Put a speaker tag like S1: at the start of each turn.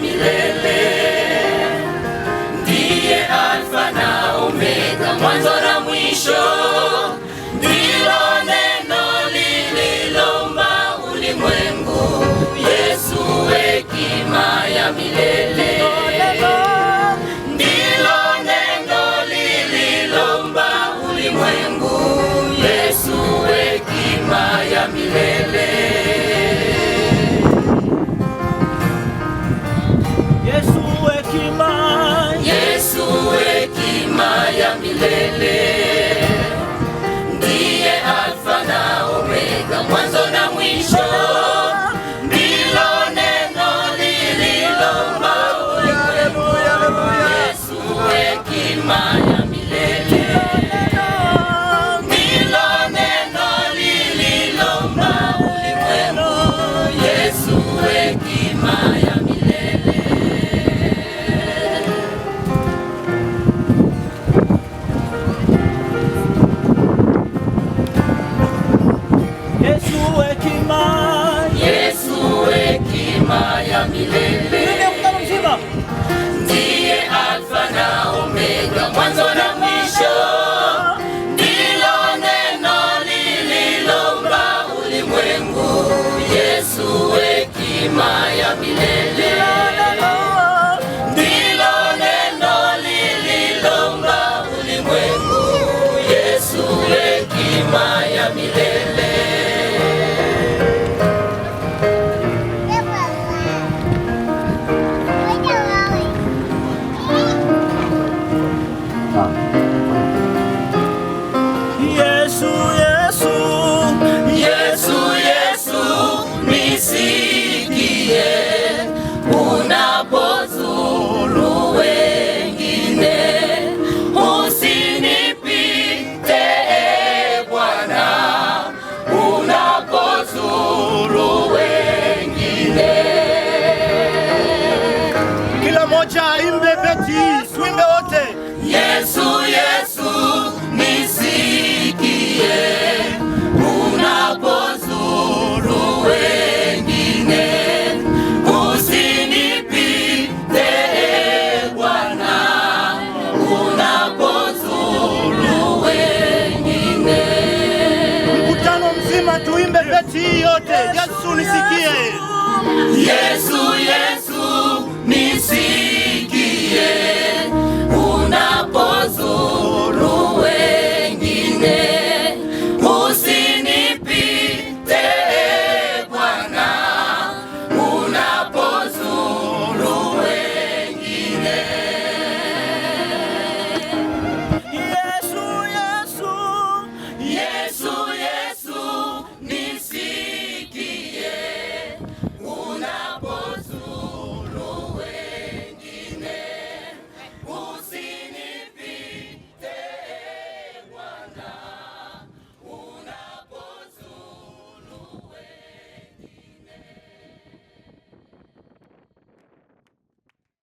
S1: milele. Ndiye Alfa na Omega, mwanzo na mwisho. Ndilo neno lililoumba ulimwengu. Yesu hekima ya milele. Ndilo neno lililoumba ulimwengu. Yesu hekima ya milele.
S2: Yesu hekima
S1: ya milele. Ndiye Alfa na Omega, mwanzo na mwisho. Ndilo neno lililoumba ulimwengu. Yesu hekima ya milele. Ndilo neno lililoumba ulimwengu. Yesu hekima ya milele. Ya milele. Ndiye Alfa na Omega, mwanzo na mwisho. Ndilo neno lililoumba ulimwengu. Yesu hekima ya milele. Ndilo neno lililoumba ulimwengu. Yesu hekima ya milele. Unapozuru wengine, usinipite Bwana. Unapozuru wengine,
S2: kila moja imbe beti, tuimbe wote.
S1: Yesu, Yesu nisikie. Unapozuru wengine, usinipite Bwana. Unapozuru wengine,
S2: mkutano mzima tuimbe beti yote. Yesu nisikie.
S1: Yesu, Yesu nisikie.